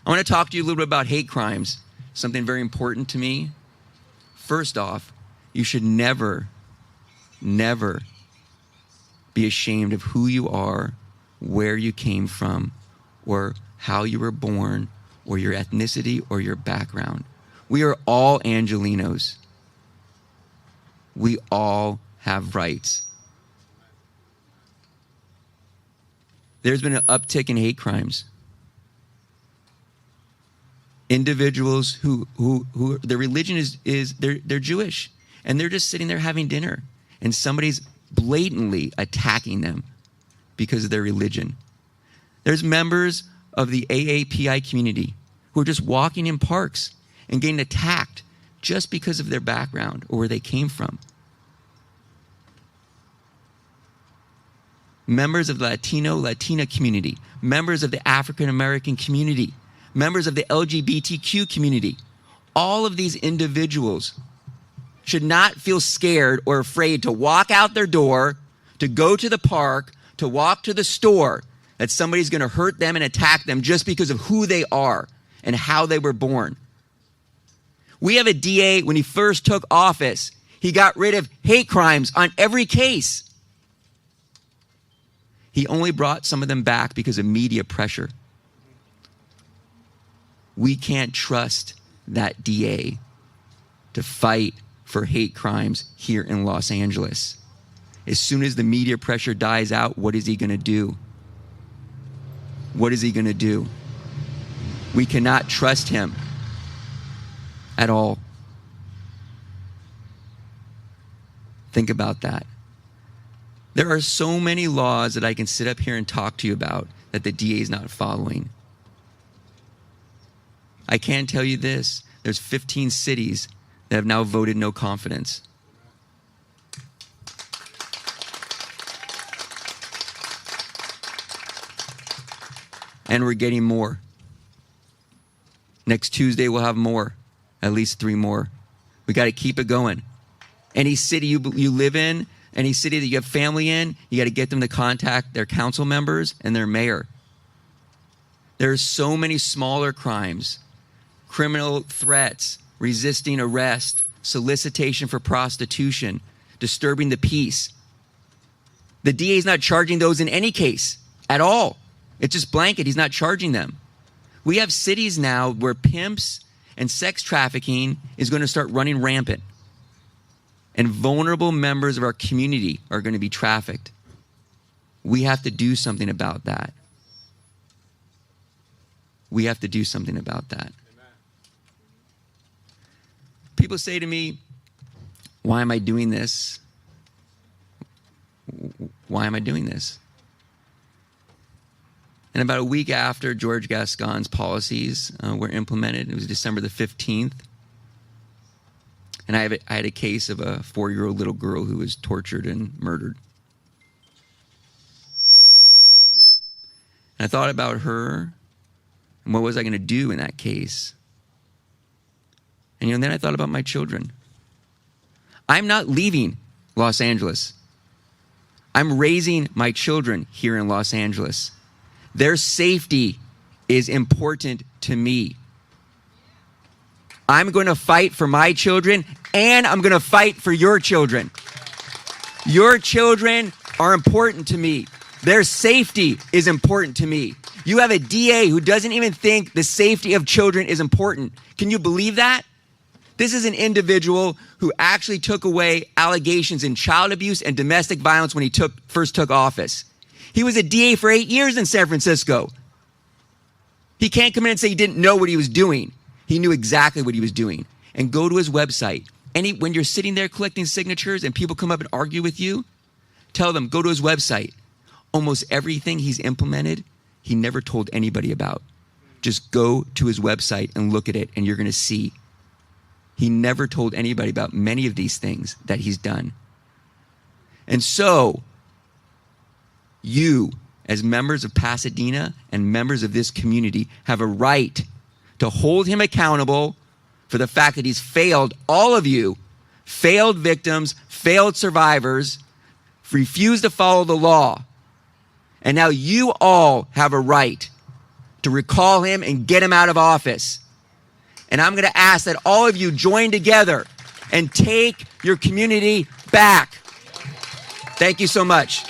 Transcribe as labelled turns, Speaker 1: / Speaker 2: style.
Speaker 1: I want to talk to you a little bit about hate crimes, something very important to me. First off, you should never, never be ashamed of who you are, where you came from, or how you were born, or your ethnicity, or your background. We are all Angelinos. We all have rights. There's been an uptick in hate crimes. Individuals who their religion is they're Jewish, and they're just sitting there having dinner, and somebody's blatantly attacking them because of their religion. There's members of the AAPI community who are just walking in parks and getting attacked just because of their background or where they came from. Members of the Latina community, members of the African American community, members of the LGBTQ community. All of these individuals should not feel scared or afraid to walk out their door, to go to the park, to walk to the store, that somebody's going to hurt them and attack them just because of who they are and how they were born. We have a DA, when he first took office, he got rid of hate crimes on every case. He only brought some of them back because of media pressure. We can't trust that DA to fight for hate crimes here in Los Angeles. As soon as the media pressure dies out, what is he going to do? What is he going to do? We cannot trust him at all. Think about that. There are so many laws that I can sit up here and talk to you about that the DA is not following. I can tell you this, there's 15 cities that have now voted no confidence. And we're getting more. Next Tuesday we'll have more, at least 3 more. We got to keep it going. Any city you live in, any city that you have family in, you got to get them to contact their council members and their mayor. There are so many smaller crimes, criminal threats, resisting arrest, solicitation for prostitution, disturbing the peace. The DA is not charging those in any case at all. It's just blanket. He's not charging them. We have cities now where pimps and sex trafficking is going to start running rampant. And vulnerable members of our community are going to be trafficked. We have to do something about that. We have to do something about that. Amen. People say to me, why am I doing this? Why am I doing this? And about a week after George Gascon's policies were implemented, it was December the 15th, and I had a case of a 4-year-old little girl who was tortured and murdered. And I thought about her, and what was I going to do in that case? And then I thought about my children. I'm not leaving Los Angeles. I'm raising my children here in Los Angeles. Their safety is important to me. I'm going to fight for my children, and I'm going to fight for your children. Your children are important to me. Their safety is important to me. You have a DA who doesn't even think the safety of children is important. Can you believe that? This is an individual who actually took away allegations in child abuse and domestic violence when he first took office. He was a DA for 8 years in San Francisco. He can't come in and say he didn't know what he was doing. He knew exactly what he was doing. And go to his website. When you're sitting there collecting signatures and people come up and argue with you, tell them, go to his website. Almost everything he's implemented, he never told anybody about. Just go to his website and look at it, and you're going to see. He never told anybody about many of these things that he's done. And so, you, as members of Pasadena and members of this community, have a right to hold him accountable for the fact that he's failed all of you, failed victims, failed survivors, refused to follow the law. And now you all have a right to recall him and get him out of office. And I'm going to ask that all of you join together and take your community back. Thank you so much.